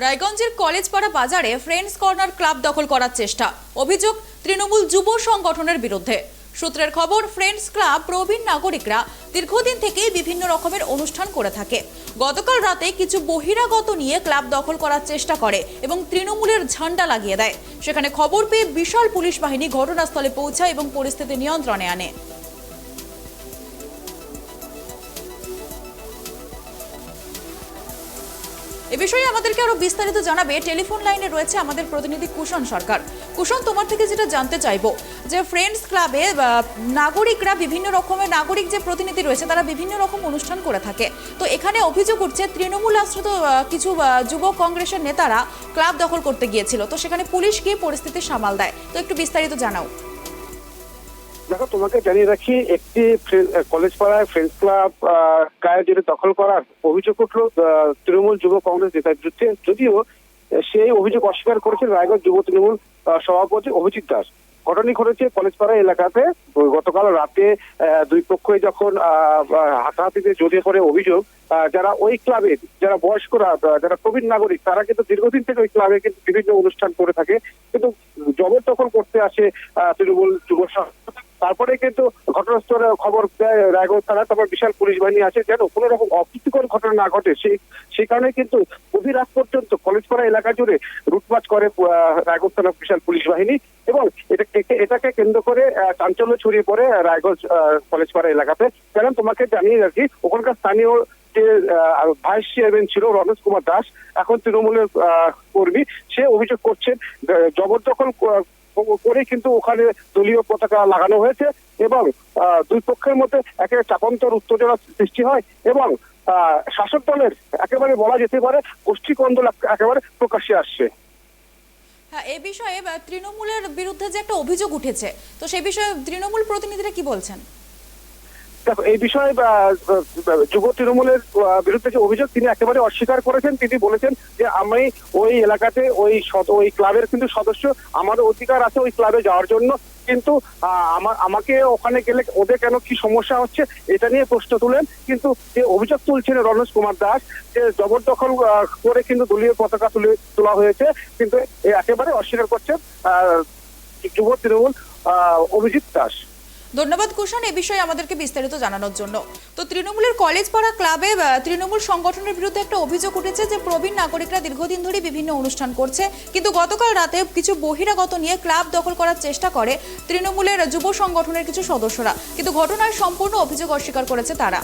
রায়গঞ্জের কলেজপাড়া বাজারে friends corner club দখল করার চেষ্টা, অভিযোগ তৃণমূল যুব সংগঠনের বিরুদ্ধে। সূত্রের খবর, ফ্রেন্ডস ক্লাব প্রবীণ নাগরিকরা দীর্ঘদিন থেকেই বিভিন্ন রকমের অনুষ্ঠান করে থাকে। গতকাল রাতে কিছু বহিরাগত নিয়ে ক্লাব দখল করার চেষ্টা করে এবং তৃণমূলের ঝান্ডা লাগিয়ে দেয়। সেখানে খবর পেয়ে বিশাল পুলিশ বাহিনী ঘটনাস্থলে পৌঁছায় এবং পরিস্থিতি নিয়ন্ত্রণে আনে। এ বিষয়ে আমাদেরকে আরো বিস্তারিত জানাবে টেলিফোন লাইনে রয়েছে আমাদের প্রতিনিধি কুষণ সরকার। কুষণ, তোমার থেকে যেটা জানতে চাইবো যে ফ্রেন্ডস ক্লাবে নাগরিকরা বিভিন্ন রকমের নাগরিক যে প্রতিনিধি রয়েছে তারা বিভিন্ন রকম অনুষ্ঠান করে থাকে, তো এখানে অভিযোগ উঠছে তৃণমূল আশ্রিত কিছু যুব কংগ্রেসের নেতারা ক্লাব দখল করতে গিয়েছিল, তো সেখানে পুলিশ গিয়ে পরিস্থিতি সামাল দেয়, তো একটু বিস্তারিত জানাও। দেখো, তোমাকে জানিয়ে রাখি, একটি কলেজ পাড়ায় ফ্রেন্ডস ক্লাব যেটা দখল করার অভিযোগ উঠল তৃণমূল যুব কংগ্রেস নেতার বিরুদ্ধে। যদিও সেই অভিযোগ অস্বীকার করেছেন রায়গঞ্জ যুব তৃণমূল সভাপতি অভিজিৎ দাস। ঘটনা ঘটেছে কলেজ পাড়া এলাকাতে। গতকাল রাতে দুই পক্ষই যখন হাতাহাতিতে জড়িয়ে পড়ে অভিযোগ, যারা ওই ক্লাবে যারা বয়স্করা যারা প্রবীণ নাগরিক তারা কিন্তু দীর্ঘদিন থেকে ওই ক্লাবে কিন্তু বিভিন্ন অনুষ্ঠান করে থাকে, কিন্তু জবরদখল করতে আসে তৃণমূল যুব সংগঠন। তারপরে কিন্তু ঘটনাস্থলে খবর দেয় রায়গঞ্জ থানা, তারপর বিশাল পুলিশ বাহিনী আসে যেন কোনো রকম অপ্রীতিকর ঘটনা না ঘটে। সেই কারণে কিন্তু গভীর রাত পর্যন্ত কলেজপাড়া এলাকা জুড়ে রুটমার্চ করে রায়গঞ্জ থানা বিশাল পুলিশ বাহিনী, এবং এটাকে কেন্দ্র করে চাঞ্চল্য ছড়িয়ে পড়ে রায়গঞ্জ কলেজপাড়া এলাকাতে। কারণ তোমাকে জানিয়ে রাখি, ওখানকার স্থানীয় যে ভাইস চেয়ারম্যান ছিল রমেশ কুমার দাস, এখন তৃণমূলের কর্মী, সে অভিযোগ করছেন জবরদখল করে কিন্তু ওখানে দলীয় পতাকা লাগানো হয়েছে এবং দুই পক্ষের মধ্যে একেবারে চাপান্তর উত্তেজনা সৃষ্টি হয় এবং শাসক দলের একেবারে বলা যেতে পারে গোষ্ঠী কোন্দল একেবারে প্রকাশ্যে আসছে। হ্যাঁ, এই বিষয়ে তৃণমূলের বিরুদ্ধে যে একটা অভিযোগ উঠেছে, তো সেই বিষয়ে তৃণমূল প্রতিনিধিরা কি বলছেন? দেখো, এই বিষয়ে যুব তৃণমূলের বিরুদ্ধে যে অভিযোগ তিনি একেবারে অস্বীকার করেছেন। তিনি বলেছেন যে আমি ওই এলাকাতে ওই ক্লাবের কিন্তু সদস্য, আমার অধিকার আছে ওই ক্লাবে যাওয়ার জন্য, কিন্তু আমাকে ওখানে গেলে ওদের কেন কি সমস্যা হচ্ছে এটা নিয়ে প্রশ্ন তুলেন। কিন্তু যে অভিযোগ তুলছেন রমেশ কুমার দাস, যে জবরদখল করে কিন্তু দলীয় পতাকা তোলা হয়েছে, কিন্তু একেবারে অস্বীকার করছেন যুব তৃণমূল অভিজিৎ দাস। ধন্যবাদ কুষণ এই বিষয়ে আমাদেরকে বিস্তারিত জানানোর জন্য। তো তৃণমূলের কলেজপাড়া ক্লাবে তৃণমূল সংগঠনের বিরুদ্ধে একটা অভিযোগ উঠেছে যে প্রবীণ নাগরিকরা দীর্ঘদিন ধরে বিভিন্ন অনুষ্ঠান করছে, কিন্তু গতকাল রাতে কিছু বহিরাগত নিয়ে ক্লাব দখল করার চেষ্টা করে তৃণমূলের যুব সংগঠনের কিছু সদস্যরা, কিন্তু ঘটনার সম্পূর্ণ অভিযোগ অস্বীকার করেছে তারা।